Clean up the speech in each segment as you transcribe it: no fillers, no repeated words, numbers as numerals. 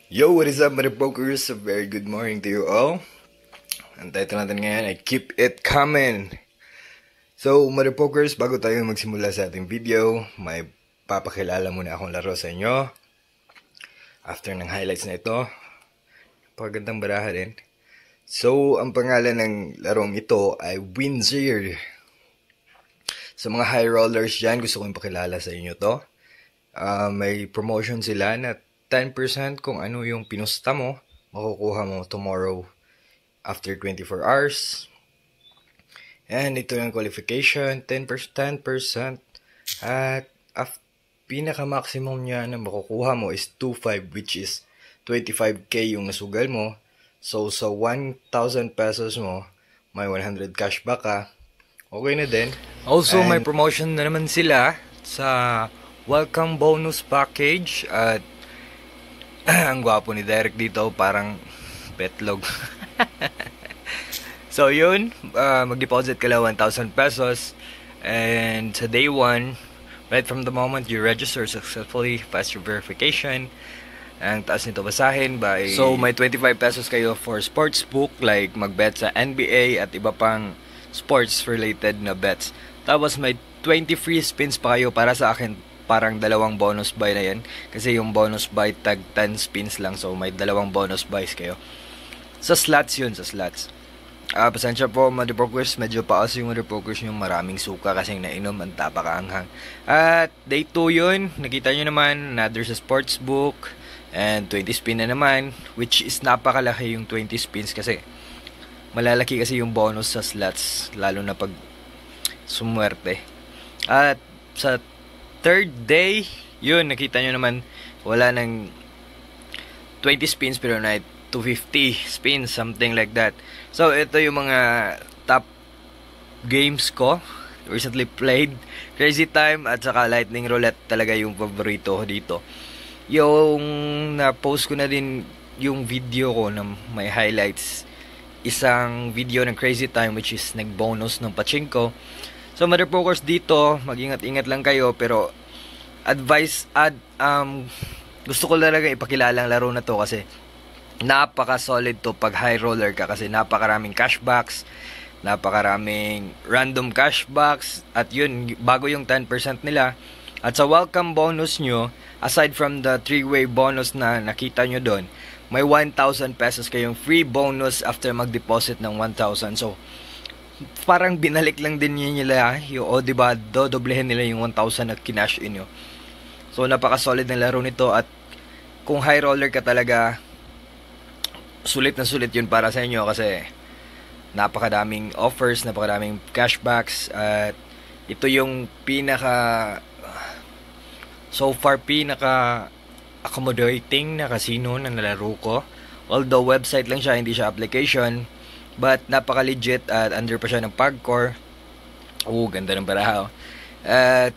Yo, what is up, motherfuckers? A very good morning to you all. Ang title natin ngayon ay Keep It Coming. So, motherfuckers, bago tayo magsimula sa ating video, may papakilala muna akong laro sa inyo. After ng highlights na ito, pagandang baraha din. So, ang pangalan ng larong ito ay Windsor. Sa mga high rollers dyan, gusto kong pakilala sa inyo to. May promotion sila na 10% kung ano yung pinusta mo, makukuha mo tomorrow after 24 hours. And ito yung qualification, 10%. At pinaka-maximum niya na makukuha mo is 2.5, which is 25k yung nasugal mo. So, sa 1,000 pesos mo, may 100 cashback ka. Okay na din. Also, may promotion na naman sila sa welcome bonus package. At ang gwapo ni Derek dito, parang petlog. So yun, mag-deposit ka lang 1,000 pesos. And sa day 1, right from the moment you register successfully, pass your verification. Ang taas nito basahin by... So may 25 pesos kayo for sportsbook, like magbet sa NBA at iba pang sports related na bets. Tapos may 20 free spins pa kayo. Para sa akin, parang dalawang bonus buy na yan. Kasi yung bonus buy tag 10 spins lang. So may dalawang bonus buys kayo. Sa slots yun, sa slots. Pasensya po, motherfuckers. Medyo paos yung motherfuckers yung maraming suka kasi nainom. Ang tapakaanghang. At day 2 yun. Nakita nyo naman, another sa sportsbook. And 20 spin na naman. Which is napakalaki yung 20 spins kasi malalaki kasi yung bonus sa slots. Lalo na pag sumwerte. At sa third day, yun, nakita nyo naman, wala nang 20 spins pero na 250 spins, something like that. So, ito yung mga top games ko recently played. Crazy Time at saka Lightning Roulette talaga yung paborito ko dito. Yung na-post ko na din yung video ko na may highlights. Isang video ng Crazy Time which is nag-bonus ng pachinko. So, motherfuckers dito, mag-ingat-ingat lang kayo, pero gusto ko talaga ipakilala ang laro na to kasi napaka-solid to pag high roller ka kasi napakaraming cashbacks, napakaraming random cashbacks, at yun, bago yung 10% nila. At sa welcome bonus nyo, aside from the 3-way bonus na nakita nyo doon, may 1,000 pesos kayong free bonus after mag-deposit ng 1,000. So, parang binalik lang din nila yung, diba, dodoblehin nila yung 1,000 na kinash in nyo. So napaka-solid ng laro nito. At kung high roller ka talaga, sulit na sulit yun para sa inyo kasi napakadaming offers, napakadaming cashbacks. At ito yung so far pinaka accommodating na casino na nalaro ko. Although website lang siya, hindi siya application. But napaka-legit at under pa siya ng Pagcor. Ganda ng baraha. At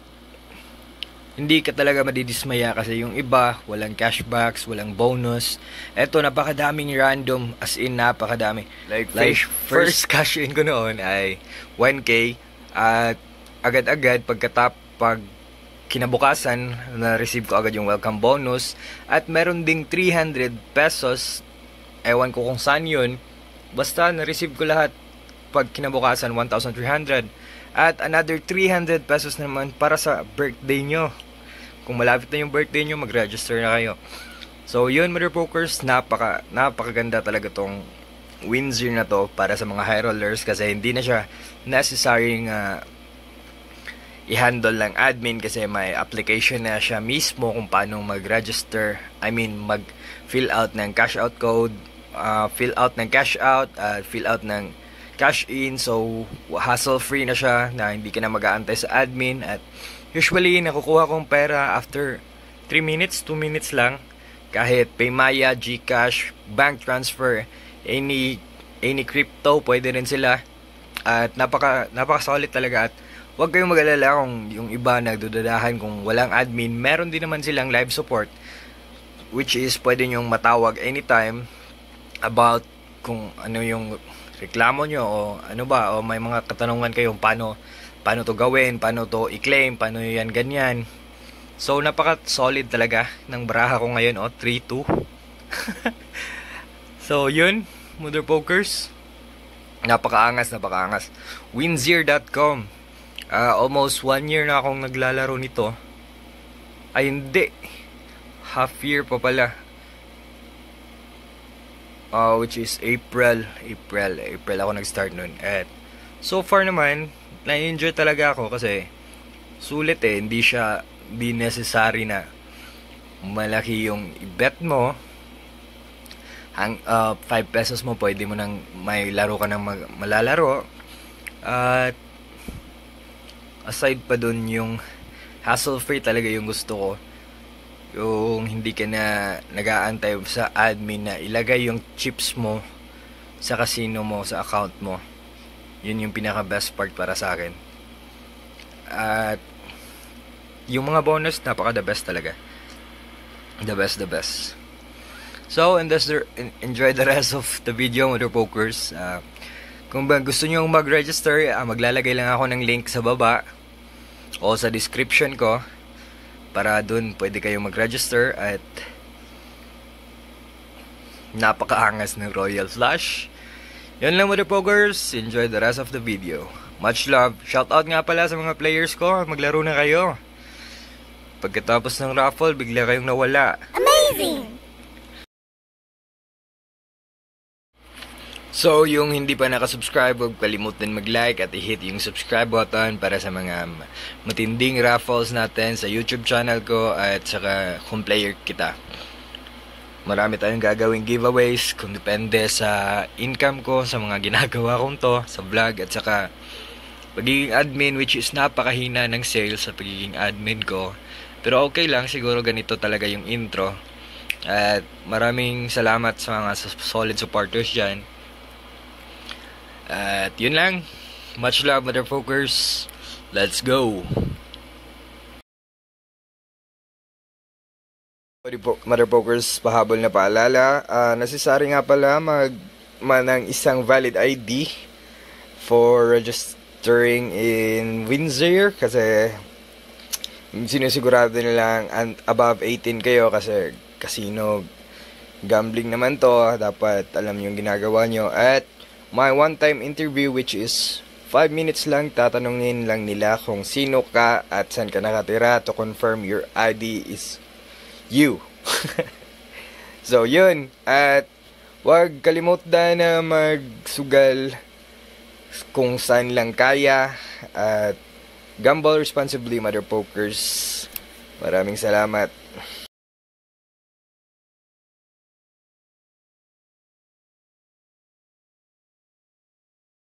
hindi ka talaga madidismaya kasi yung iba, walang cashbacks, walang bonus. Eto, napakadaming random, as in napakadami. Like first cash in ko noon ay 1k. At agad-agad pag kinabukasan, na-receive ko agad yung welcome bonus. At meron ding 300 pesos. Ewan ko kung saan yun. Basta na-receive ko lahat pag kinabukasan 1,300. At another 300 pesos naman para sa birthday nyo. Kung malapit na yung birthday nyo, mag-register na kayo. So yun, motherfuckers, napakaganda talaga tong Windsor na to para sa mga high rollers kasi hindi na siya necessary i-handle ng admin kasi may application na siya mismo kung paano mag-register. I mean, mag-fill out ng cash out code, fill out ng cash out, fill out ng cash in. So hassle free na siya na hindi ka na mag-aantay sa admin. At usually nakukuha kong pera after 3 minutes, 2 minutes lang, kahit Paymaya, GCash, bank transfer, any crypto, pwede rin sila. At napaka solid talaga. At huwag kayong mag-alala kung yung iba nagdudadahan kung walang admin. Meron din naman silang live support which is pwede nyong matawag anytime about kung ano yung reklamo nyo o ano ba, o may mga katanungan kayong paano to gawin, paano to i-claim, paano yan ganyan. So napaka solid talaga ng baraha ko ngayon, 3-2. So, yun, Mother Pokers. Napakaangas. Winzir.com. Almost 1 year na akong naglalaro nito. Ay, hindi. Half year pa pala. Which is April ako nag-start nun. At so far naman, na-enjoy talaga ako kasi sulit hindi necessary na malaki yung i-bet mo. 5 pesos mo, pwede mo nang may laro ka nang malalaro. At aside pa dun, yung hassle-free talaga yung gusto ko. Yung hindi ka na nag-aantay sa admin na ilagay yung chips mo sa casino mo, sa account mo. Yun yung pinaka best part para sa akin. At yung mga bonus, napaka the best talaga. The best. So, enjoy the rest of the video, Mother Pokers. Kung ba gusto nyo mag-register, maglalagay lang ako ng link sa baba o sa description ko para dun pwede kayo mag-register. At napakaangas ng Royal Flush. Yan lang, Mother Pokers. Enjoy the rest of the video. Much love. Shoutout nga pala sa mga players ko. Maglaro na kayo. Pagkatapos ng raffle, bigla kayong nawala. Amazing! So, yung hindi pa nakasubscribe, huwag kalimutan mag-like at i-hit yung subscribe button para sa mga matinding raffles natin sa YouTube channel ko at saka kung player kita. Marami tayong gagawing giveaways kung depende sa income ko, sa mga ginagawa kong to, sa vlog at saka pagiging admin, which is napakahina ng sales sa pagiging admin ko. Pero okay lang, siguro ganito talaga yung intro. At maraming salamat sa mga solid supporters dyan. At yun lang. Much love, Mother Pokers. Let's go! Mother Pokers, pahabol na paalala. Necessary nga pala ng isang valid ID for registering in Winzir kasi sinisigurado nilang above 18 kayo kasi casino gambling naman to. Dapat alam yung ginagawa nyo. At my one-time interview, which is 5 minutes lang, tatanungin lang nila kung sino ka at saan ka nakatira to confirm your ID is you. So, yun. At wag kalimutan na magsugal kung saan lang kaya. At gamble responsibly, Mother Pokers. Maraming salamat.